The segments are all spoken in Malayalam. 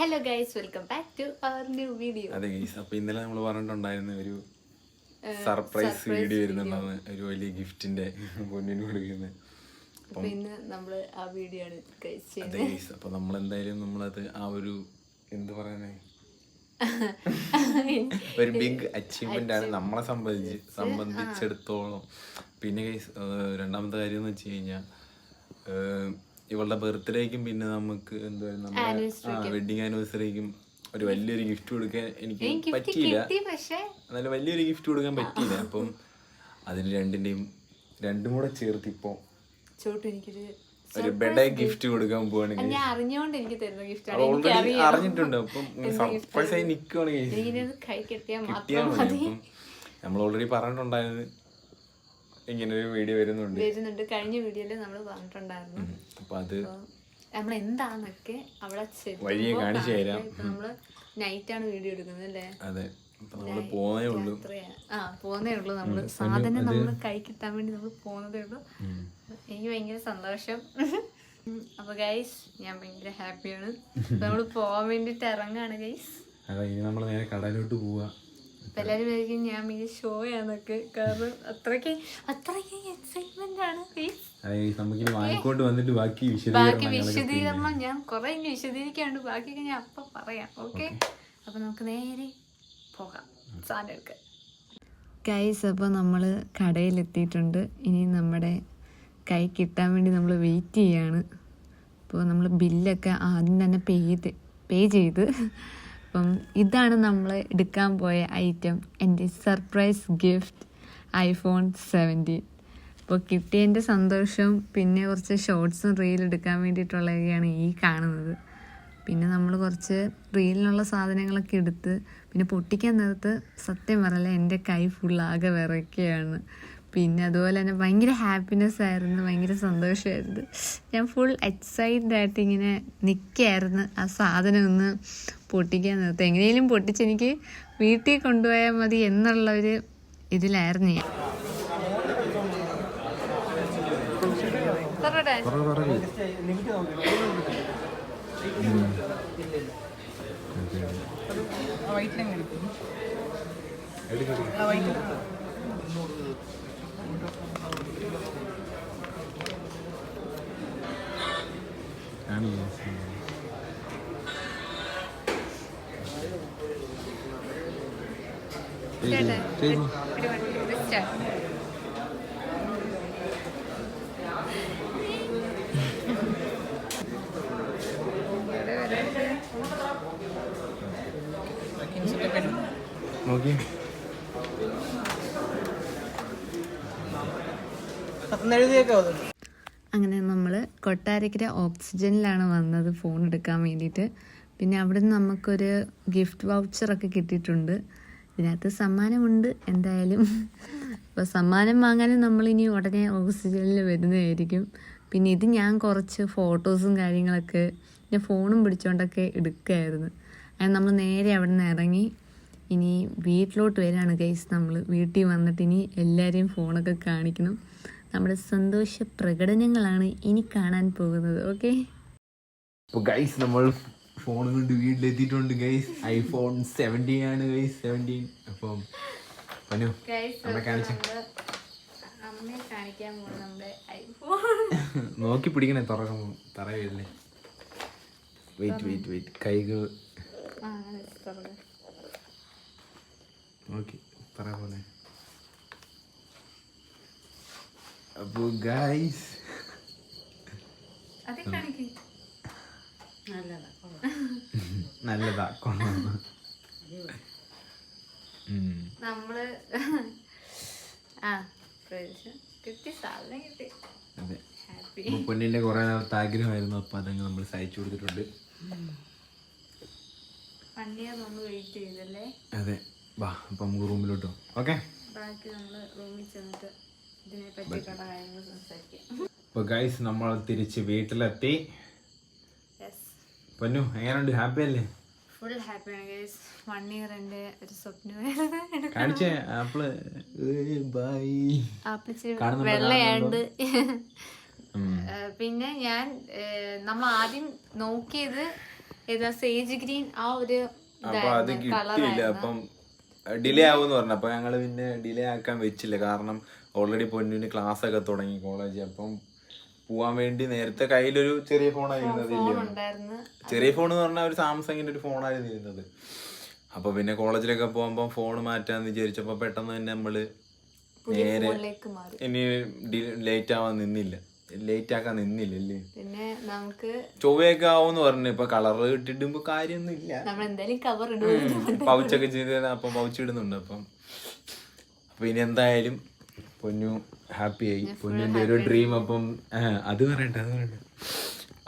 Hello guys, welcome back to our new video. അതെ ഗൈസ്, അപ്പോൾ ഇന്നലെ നമ്മൾ പറഞ്ഞിട്ടുണ്ടായിരുന്ന ഒരു സർപ്രൈസ് വീഡിയോ വരുന്നുണ്ടാവുന്ന ഒരു വലിയ ഗിഫ്റ്റിന്റെ പൊന്നിന് കൊടുക്കുന്നത്. അപ്പോൾ ഇന്ന് നമ്മൾ ആ വീഡിയോ ആണ് ഗൈസ് ചെയ്യുന്നത്. അതെ ഗൈസ്, അപ്പോൾ നമ്മൾ എന്തായാലും നമ്മളത് ആ ഒരു എന്ത് പറയുന്നേ ഒരു ബിഗ് അച്ചീവ്മെന്റ് ആണ് നമ്മളെ സംബന്ധിച്ചിടത്തോളം. പിന്നെ ഗൈസ്, രണ്ടാമത്തെ കാര്യം എന്ന് വെച്ച് കഴിഞ്ഞാൽ ഇവളുടെ ബർത്ത്ഡേക്കും പിന്നെ നമുക്ക് എന്താ വെഡിങ് ആനിവേഴ്സറിക്കും ഒരു വലിയൊരു ഗിഫ്റ്റ് കൊടുക്കാൻ എനിക്ക് പറ്റിയില്ല. എന്നാലും വലിയൊരു ഗിഫ്റ്റ് കൊടുക്കാൻ പറ്റിയില്ല. അപ്പം അതിന് രണ്ടും കൂടെ ചേർത്ത് ഇപ്പൊ ഒരു ബെഡ് ഗിഫ്റ്റ് കൊടുക്കാൻ പോവാണ്. ഓൾറെഡി അറിഞ്ഞിട്ടുണ്ട്. അപ്പം സർപ്രൈസ് ആയി നിൽക്കുവാണ്. കിട്ടിയാൽ മതി. അപ്പം നമ്മൾ ഓൾറെഡി പറഞ്ഞിട്ടുണ്ടായത് ഇങ്ങനെ ഒരു വീഡിയോ വരുന്നുണ്ട്. കഴിഞ്ഞ വീഡിയോയില് നമ്മൾ പറഞ്ഞിട്ടുണ്ടായിരുന്നു. അപ്പൊ അത് നമ്മൾ എന്താന്നൊക്കെ അവിടെ വഴിയെ കാണിച്ചു തരാം. നമ്മള് നൈറ്റ് ആണ് വീഡിയോ എടുക്കുന്നത് അല്ലേ? അതെ, നമ്മള് പോന്നേ ഉള്ളൂ. നമ്മള് സാധനം നമ്മള് കൈ കിട്ടാൻ വേണ്ടി നമ്മൾ പോകുന്നതേ ഉള്ളൂ. എനിക്ക് ഭയങ്കര സന്തോഷം. അപ്പൊ ഗൈസ്, ഞാൻ ഭയങ്കര ഹാപ്പിയാണ്. നമ്മള് പോവാൻ വേണ്ടിട്ട് ഇറങ്ങാണ് ഗൈസ്. ഇനി നമ്മള് നേരെ കടയിലോട്ട് പോവാ. എല്ലാരും വിചാരിക്കും ഞാൻ ഈ ഷോ ആന്നൊക്കെ, കാരണം അത്രയ്ക്ക് എക്സൈറ്റ്മെന്റ് ആണ്. ബാക്കി വിശദീകരണം ഞാൻ കുറെ വിശദീകരിക്കാണ്ട്, ബാക്കിയൊക്കെ ഞാൻ അപ്പൊ പറയാം. ഓക്കെ, അപ്പൊ നമുക്ക് നേരെ പോകാം സാധനം എടുക്കാൻ. ഗൈസ്, അപ്പോൾ നമ്മൾ കടയിലെത്തിയിട്ടുണ്ട്. ഇനി നമ്മുടെ കൈ കിട്ടാൻ വേണ്ടി നമ്മൾ വെയിറ്റ് ചെയ്യാണ്. അപ്പോൾ നമ്മൾ ബില്ലൊക്കെ ആദ്യം തന്നെ പേ ചെയ്ത്. അപ്പം ഇതാണ് നമ്മൾ എടുക്കാൻ പോയ ഐറ്റം, എൻ്റെ സർപ്രൈസ് ഗിഫ്റ്റ് iPhone 17. അപ്പോൾ കിട്ടിയതിൻ്റെ സന്തോഷവും പിന്നെ കുറച്ച് ഷോർട്സും റീൽ എടുക്കാൻ വേണ്ടിയിട്ടുള്ളതൊക്കെയാണ് ഈ കാണുന്നത്. പിന്നെ നമ്മൾ കുറച്ച് റീലിനുള്ള സാധനങ്ങളൊക്കെ എടുത്ത് പിന്നെ പൊട്ടിക്കാൻ നേരത്ത് സത്യം പറയല്ല എൻ്റെ കൈ ഫുള്ളാകെ വിറയ്ക്കുകയാണ്. പിന്നെ അതുപോലെ തന്നെ ഭയങ്കര ഹാപ്പിനെസ് ആയിരുന്നു, ഭയങ്കര സന്തോഷമായിരുന്നു. ഞാൻ ഫുൾ എക്സൈറ്റഡ് ആയിട്ട് ഇങ്ങനെ നിൽക്കുകയായിരുന്നു ആ സാധനം ഒന്ന് പൊട്ടിക്കാൻ നേരത്തെ. എങ്ങനെയും പൊട്ടിച്ചെനിക്ക് വീട്ടിൽ കൊണ്ടുപോയാൽ മതി എന്നുള്ളൊരു ഇതിലായിരുന്നു ഞാൻ. അങ്ങനെ നമ്മൾ കൊട്ടാരക്കര ഓക്സിജനിലാണ് വന്നത് ഫോൺ എടുക്കാൻ വേണ്ടിയിട്ട്. പിന്നെ അവിടെ നിന്ന് നമുക്കൊരു ഗിഫ്റ്റ് വൗച്ചറൊക്കെ കിട്ടിയിട്ടുണ്ട്. ഇതിനകത്ത് സമ്മാനമുണ്ട് എന്തായാലും. അപ്പോൾ സമ്മാനം വാങ്ങാനും നമ്മളിനി ഉടനെ ഓക്സിജനിൽ വരുന്നതായിരിക്കും. പിന്നെ ഇത് ഞാൻ കുറച്ച് ഫോട്ടോസും കാര്യങ്ങളൊക്കെ പിന്നെ ഫോണും പിടിച്ചുകൊണ്ടൊക്കെ എടുക്കുകയായിരുന്നു. അങ്ങനെ നമ്മൾ നേരെ അവിടെ നിന്ന് ഇറങ്ങി ഇനി വീട്ടിലോട്ട് വരികയാണ് ഗൈസ്. നമ്മൾ വീട്ടിൽ വന്നിട്ട് ഇനി എല്ലാവരെയും ഫോണൊക്കെ കാണിക്കണം. നമ്മുടെ സന്തോഷ പ്രകടനങ്ങളാണ് ഇനി കാണാൻ പോകുന്നത്. ഓക്കെ, അപ്പോൾ ഗൈസ് നമ്മൾ ഫോൺ കൊണ്ട് വീട്ടിലെത്തിയിട്ടുണ്ട് ഗൈസ്. iPhone 17 ആണ് ഗൈസ്, 17. അപ്പം നോക്കി പിടിക്കണേ, തുറക്കുമ്പോ തറയല്ലേ. വെയിറ്റ് കൈകൾ നോക്കി തറ പോലെ. അപ്പൊ ഗൈസ് നല്ലതാ നമ്മള് കിട്ടി, സാധനം കിട്ടി. അതെ, പൊന്നിന്റെ കുറെ നാളത്തെ ആഗ്രഹമായിരുന്നു. അപ്പൊ അതങ്ങ് നമ്മൾ സഹായിച്ചു കൊടുത്തിട്ടുണ്ട്. വെയിറ്റ് ചെയ്തല്ലേ? അതെ, വാ അപ്പൊ നമുക്ക് റൂമിലോട്ടോ. ഓക്കെ, ബാക്കി നമ്മള് റൂമിൽ ചെന്നിട്ട് ഇതിനെ പറ്റിയിട്ടുള്ള കാര്യങ്ങൾ സംസാരിക്കാം. അപ്പൊ ഗൈസ് നമ്മൾ തിരിച്ച് വീട്ടിലെത്തി. പൊന്നു എങ്ങനെയുണ്ട്? ഹാപ്പി അല്ലേ? ഫുൾ ഹാപ്പിയാണ് ഗൈസ്. 1 ഇയർ എൻ്റെ ഒരു സ്വപ്നമായിരുന്നു. കാണിച്ചേ ആപ്പിള് വെള്ളയാണ്ട്. പിന്നെ നമ്മൾ ആദ്യം നോക്കിയത് ഏതാ സേജ് ഗ്രീൻ ആ ഒരു അപ്പൊ അത് കിട്ടിയില്ല. അപ്പം ഡിലേ ആവുമെന്ന് പറഞ്ഞു. അപ്പൊ ഞങ്ങള് പിന്നെ ഡിലേ ആക്കാൻ വെച്ചില്ല. കാരണം ഓൾറെഡി പൊന്നിന് ക്ലാസ് ഒക്കെ തുടങ്ങി കോളേജ്. അപ്പം പോവാൻ വേണ്ടി നേരത്തെ കയ്യിലൊരു ചെറിയ ഫോണായിരുന്നത്. ചെറിയ ഫോൺ എന്ന് പറഞ്ഞാൽ ഒരു സാംസങ്ങിന്റെ ഒരു ഫോണായിരുന്നു ഇരുന്നത്. അപ്പൊ പിന്നെ കോളേജിലൊക്കെ പോകുമ്പോ ഫോൺ മാറ്റാന്ന് വിചാരിച്ചപ്പോ പെട്ടെന്ന് തന്നെ നമ്മള് നേരെ ഇനി ലേറ്റ് ആവാൻ നിന്നില്ല, ലേറ്റ് ആക്കാൻ നിന്നില്ലല്ലേ. പിന്നെ നമുക്ക് ചൊവ്വയൊക്കെ ആവുമെന്ന് പറഞ്ഞു. ഇപ്പൊ കളർ ഇട്ടിടുമ്പോ കാര്യമൊന്നും ഇല്ല. പൗച്ചൊക്കെ ചെയ്ത് അപ്പം പൗച്ച് ഇടുന്നുണ്ട്. അപ്പൊ ഇനി എന്തായാലും പൊന്നു ഹാപ്പിയായി. പൊന്നിന്റെ ഒരു ഡ്രീം അപ്പം അത് പറയണ്ട.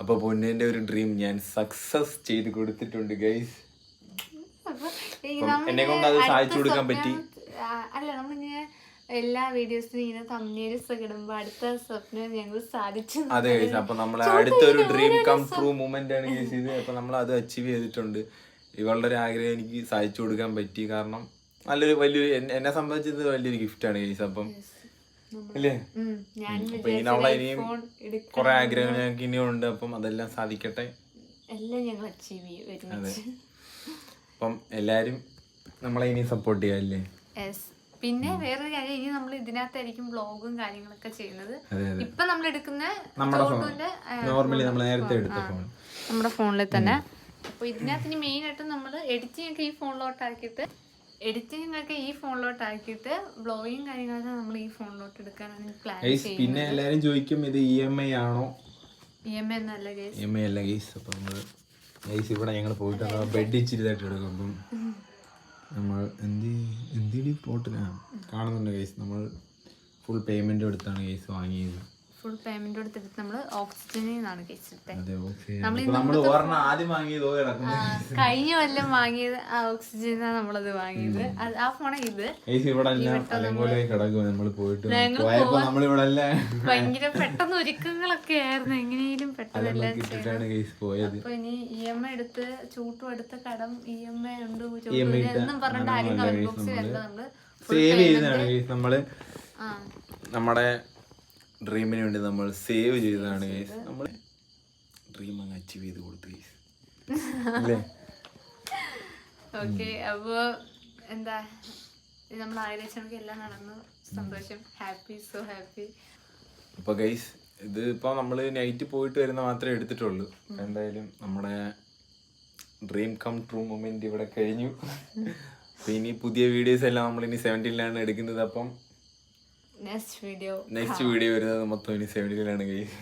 അപ്പൊ പൊന്നിന്റെ ഒരു ഡ്രീം ഞാൻ സക്സസ് ചെയ്ത് കൊടുത്തിട്ടുണ്ട് ഗൈസ്. എന്നെ കൊണ്ട് അത് സാധിച്ചു കൊടുക്കാൻ പറ്റി. അല്ല നമ്മളിങ്ങനെ എല്ലാ വീഡിയോസിനും ഇങ്ങനെ തമ്മിൽസ് ഒക്കെ ഇടുമ്പോ അടുത്ത സ്വപ്നം ഞങ്ങൾ സാധിച്ചു. അതെ ഗൈസ്, അപ്പൊ നമ്മളെ അടുത്തൊരു ഡ്രീം കം ട്രൂ മൂമെന്റ് ആണ് ഗൈസ് ഇത്. അപ്പൊ നമ്മൾ അത് അച്ചീവ് ചെയ്തിട്ടുണ്ട്. ഇവളുടെ ഒരു ആഗ്രഹം എനിക്ക് സാധിച്ചു കൊടുക്കാൻ പറ്റി. കാരണം വലിയൊരു എന്നെ സംബന്ധിച്ചത് വലിയൊരു ഗിഫ്റ്റ് ആണ് ഗൈസ്. അപ്പം അല്ലേ, അപ്പൊ ഇനി അവളെ ഇനിയും കുറെ ആഗ്രഹങ്ങൾ ഞങ്ങൾക്ക് ഇനിയും ഉണ്ട്. അപ്പം അതെല്ലാം സാധിക്കട്ടെ. എല്ലാം ഞങ്ങൾ അച്ചീവ് ചെയ്യും. അതെ, അപ്പം എല്ലാരും നമ്മളെ ഇനി സപ്പോർട്ട് ചെയ്യാല്ലേ. പിന്നെ വേറൊരു കാര്യം, ഇനി നമ്മൾ ഇതിനകത്തായിരിക്കും വ്ളോഗും കാര്യങ്ങളൊക്കെ ചെയ്യുന്നത്. ഇപ്പൊ നമ്മൾ എടുക്കുന്ന നോർമലി നമ്മൾ നേരത്തെ എടുത്ത ഫോൺ നമ്മുടെ ഫോണിൽ തന്നെ. അപ്പൊ ഇതിനകത്ത് ഇനി മെയിൻ ആയിട്ട് നമ്മൾ എഡിറ്റിംഗ് ഒക്കെ ഈ ഫോണിലോട്ടാക്കിയിട്ട് വ്ളോഗിങ് കാര്യങ്ങളൊക്കെ നമ്മൾ ഈ ഫോണിലോട്ട് എടുക്കാനാണ് പ്ലാൻ ചെയ്യുന്നത്. പിന്നെ എല്ലാരും ചോദിക്കും ഇത് EMI ആണോ? EMI ഒന്നല്ല ഗൈസ്, EMI അല്ല ഗൈസ്. അപ്പൊ നമ്മള് ഗൈസ് ഇവിടെ ഞങ്ങൾ പോയിട്ട് ബെഡ് ഇച്ചിരിതായിട്ട് എടുക്കും. അപ്പം നമ്മൾ എന്തിനും പോട്ടിനാ കാണുന്നുണ്ട് ഗൈസ്. നമ്മൾ ഫുൾ പേയ്മെന്റ് എടുത്താണ് ഗൈസ് വാങ്ങിയത്. ഫുൾ പേയ്മെന്റ് കൊടുത്തിട്ട് നമ്മൾ ഓക്സിജനിൽ നിന്നാണ് കഴിച്ചിട്ട്. കഴിഞ്ഞ കൊല്ലം വാങ്ങിയത് ആ ഓക്സിജനാണ് നമ്മളത് വാങ്ങിയത്. ആ ഫോണാ ഇത്. ഭയങ്കര പെട്ടെന്ന് ഒരുക്കങ്ങളൊക്കെ ആയിരുന്നു. എങ്ങനെയും പെട്ടെന്ന് അപ്പൊ ഇനി EMI എടുത്ത് ചൂട്ടും എടുത്ത കടം EMI ഉണ്ട് എന്നും പറഞ്ഞിട്ട് ആരും കമന്റ് ബോക്സിൽ വരണ്ട. നമ്മള് നമ്മുടെ ഡ്രീമിന് വേണ്ടി നമ്മൾ സേവ് ചെയ്തതാണ് ഗൈസ്. നമ്മൾ ഡ്രീം അങ്ങ് അച്ചീവ് ചെയ്ത് കൊടുത്തു ഗൈസ്. ഓക്കെ, അപ്പൊ എന്താ നമ്മൾ ആഗ്രഹിച്ചെങ്കിൽ എല്ലാം നടന്നു. സന്തോഷം, ഹാപ്പി, സോ ഹാപ്പി. അപ്പൊ ഗൈസ് ഇത് ഇപ്പൊ നമ്മള് നൈറ്റ് പോയിട്ട് വരുന്ന മാത്രമേ എടുത്തിട്ടുള്ളൂ. എന്തായാലും നമ്മുടെ ഡ്രീം കം ട്രൂ മൊമെന്റ് ഇവിടെ കഴിഞ്ഞു. അപ്പൊ ഇനി പുതിയ വീഡിയോസ് എല്ലാം നമ്മൾ ഇനി 17-ലാണ് എടുക്കുന്നത്. അപ്പം നെക്സ്റ്റ് വീഡിയോ വരുന്നത് മൊത്തം ഇനി 17-ലാണ് ഗൈസ്.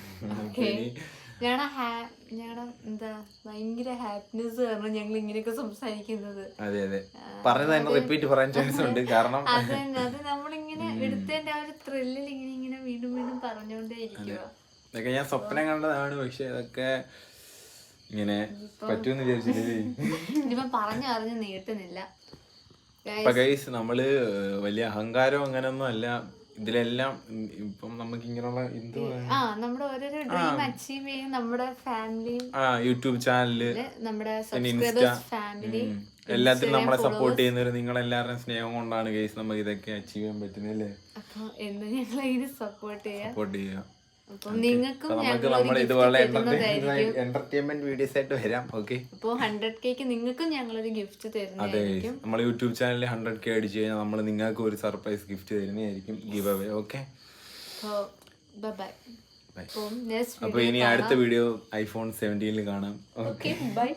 ഞങ്ങളുടെ എന്താ ഭയങ്കര ഹാപ്പിനെസ് കാരണം ഞങ്ങൾ ഇങ്ങനെയൊക്കെ സംസാരിക്കുന്നത്. അതെ പറഞ്ഞത് തന്നെ റിപ്പീറ്റ് പറയാൻ ചാൻസ് ഉണ്ട്. കാരണം അത് നമ്മളിങ്ങനെ എടുത്തതിന്റെ ആ ഒരു ത്രില്ലിൽ ഇങ്ങനെ വീണ്ടും വീണ്ടും പറഞ്ഞുകൊണ്ടേ ഇരിക്കുക. ഇതൊക്കെ ഞാൻ സ്വപ്നം കണ്ടതാണ്. പക്ഷെ അതൊക്കെ ഇങ്ങനെ പറ്റുമെന്ന് വിചാരിച്ചില്ലേ. ഇനിയിപ്പം പറഞ്ഞു നീട്ടുന്നില്ല. ഇപ്പൊ ഗൈസ് നമ്മള് വലിയ അഹങ്കാരം അങ്ങനെയൊന്നും അല്ല. ഇതിലെല്ലാം ഇപ്പം നമുക്ക് ഇങ്ങനെയുള്ള നമ്മുടെ ഓരോരോ ഡ്രീം അച്ചീവ് ചെയ്യും. നമ്മുടെ ഫാമിലിയും യൂട്യൂബ് ചാനല്, നമ്മുടെ ഫാമിലി എല്ലാത്തിനും നമ്മളെ സപ്പോർട്ട് ചെയ്യുന്നവര് നിങ്ങളെല്ലാവരുടെയും സ്നേഹം കൊണ്ടാണ് ഗൈസ് നമുക്ക് ഇതൊക്കെ അച്ചീവ് ചെയ്യാൻ പറ്റുന്നല്ലേ. അപ്പൊ എന്ന് ഞങ്ങളെ സപ്പോർട്ട് ചെയ്യാം. നമുക്ക് നമ്മൾ ഇതുപോലെ എന്റർടൈൻമെന്റ് വീഡിയോസ് ആയിട്ട് വരാം. ഓക്കെ, അപ്പോൾ 100K നിങ്ങൾക്കും ഞങ്ങളൊരു ഗിഫ്റ്റ് തരുന്നതായിരിക്കും. നമ്മൾ യൂട്യൂബ് ചാനലിൽ 100K അടിച്ചു കഴിഞ്ഞാൽ നമ്മൾ നിങ്ങൾക്ക് ഒരു സർപ്രൈസ് ഗിഫ്റ്റ് തരുന്നതായിരിക്കും, ഗിവ് അവേ. Okay, bye. അപ്പൊ ഇനി അടുത്ത വീഡിയോ iPhone 17 കാണാം. Okay, by.